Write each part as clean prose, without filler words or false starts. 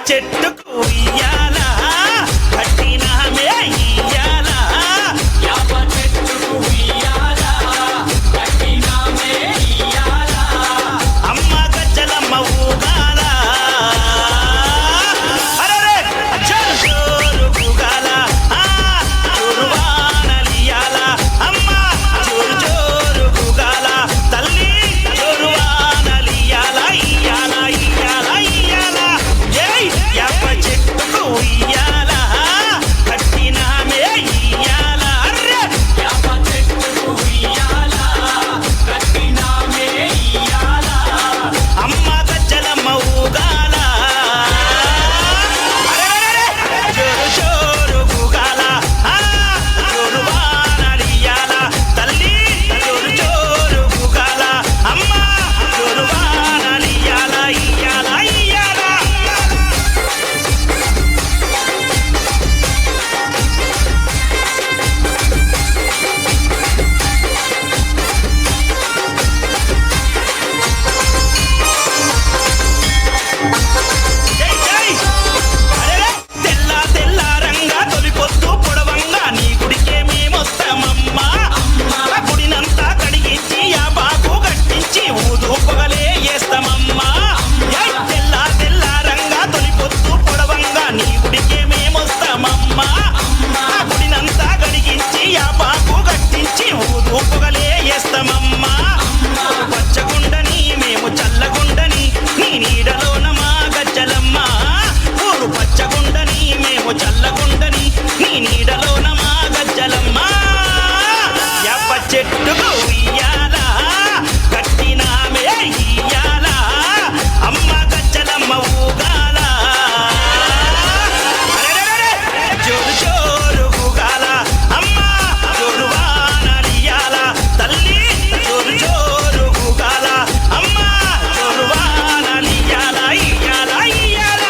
చెట్టుకు ఉయ్యాల కట్టినామే ఇయ్యాల యాప చెట్టుకు ఉయ్యాల కట్టినామే ఇయ్యాల అమ్మ గజ్జలమ్మ ఊగాల అరే జోరు జోరు ఊగాల జోరువానలియాల అమ్మ జోరు జోరు ఊగాల తల్లి జోరువానలియాల ఇయ్యాల ఇయ్యాల ఇయ్యాల జై యాప చెట్టుకు ఉయ్యాల కట్టినామే ఇయ్యాల అర్రే యాప చెట్టుకు ఉయ్యాల కట్టినామే ఇయ్యాల అమ్మ గజ్జలమ్మ ఊగాల జోరు జోరు ఊగాల జోరువానలియాల తల్లి జోరు జోరు ఊగాల అమ్మ జోరువానలియాల ఇయ్యాల ఇయ్యాల జై జై అరే తెల్ల తెల్లారంగా తొలి పొద్దు పొడవంగా నీ గుడికే మేమొస్తామమ్మా గుడినంతా కడిగించి ఆ బాకు కట్టించి ఊదు పొగలే వేస్తామమ్మా తెల్ల తెల్లారంగా తొలి పొద్దు పొడవంగా నీ గుడికే మేమొస్తామమ్మా గుడినంతా కడిగించి ఆ బాకు కట్టించి ఊదు పొగలే వేస్తామమ్మా పచ్చగుండని మేము చల్లగుండని నీ నీడలోన మా గజ్జలమ్మ ఊరు పచ్చగుండని మేము చల్లగుండని నీ నీడలోన మా గజ్జలమ్మ యాప చెట్టుకు ఉయ్యాల కట్టినామే ఇయ్యాల అమ్మ గజ్జలమ్మ ఊగాల అరెరెరెరె, జోరు జోరు ఊగాల అమ్మ జోరువానలియాల తల్లి జోరు జోరు ఊగాల అమ్మ జోరువానలియాల ఇయ్యాల ఇయ్యాల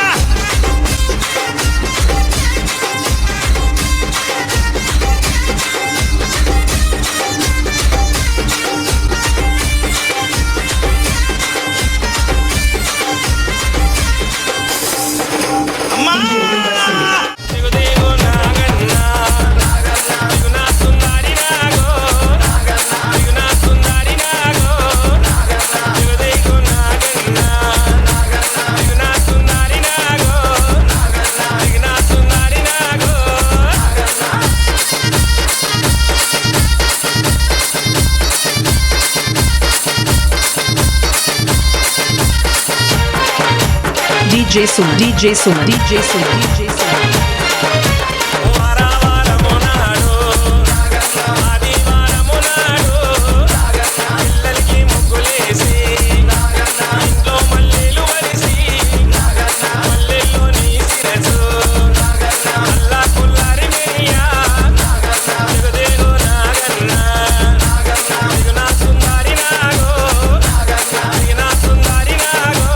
అమ్మా దిగుదేగో నాగన్న దిగునా సుందరి నాగో దిగునా సుందరి నాగో దిగుదేగో నాగన్న దిగునా సుందరి నాగో దిగునా సుందరి నాగో DJ Suma, DJ Suma, DJ Suma, DJ Suma. వారవారము నాడు ఆదివారము నాడు పిల్లలకి ముగ్గులేసి ఇంట్లో మల్లెలు వలిసి మల్లెల్లో నీ శిరసు అల్లా కుల్లారి మెరియా దిగుదేగో నాగన్న దిగునా సుందరి నాగో దిగునా సుందరి నాగో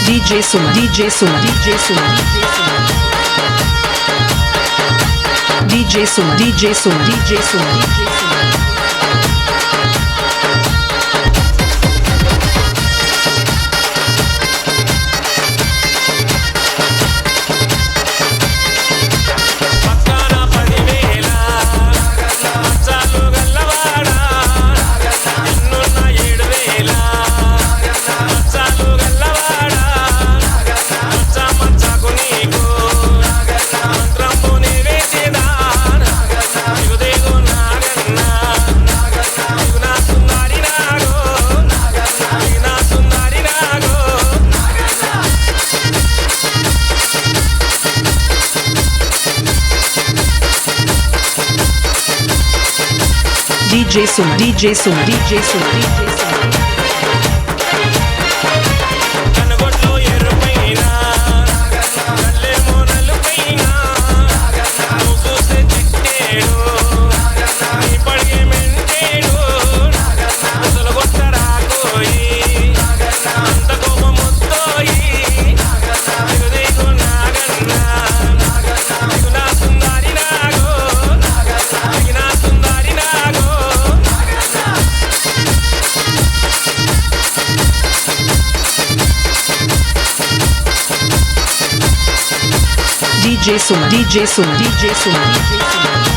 DJ Suma, DJ Suma, DJ Suma, DJ Suma. DJ Suma, DJ Suma, DJ Suma, DJ Suma. పక్కన 10,000 మచ్చాలు గల్లవాడ ఎన్నున్న 7,000 మచ్చాలు గల్లవాడ మచ్చ మచ్చకు నీకు మంత్రంబు నివేసేదా దిగుదేగో నాగన్న దిగునా సుందరి నాగో దిగునా సుందరి నాగో DJ Suma, DJ Suma, DJ Suma, DJ Suma. కనుగొడ్లు ఎరుపైన కళ్ళేమో నలుపైన నువ్వు చూస్తే చిట్టేడు నీ పడిగే మెంటేడు అసలు కొట్టరాకోయి అంత కోపం వస్తోయి దిగుదేగో నాగన్న దిగునా సుందరి నాగో దిగునా సుందరి నాగో DJ Suma, DJ Suma, DJ Suma, DJ Suma.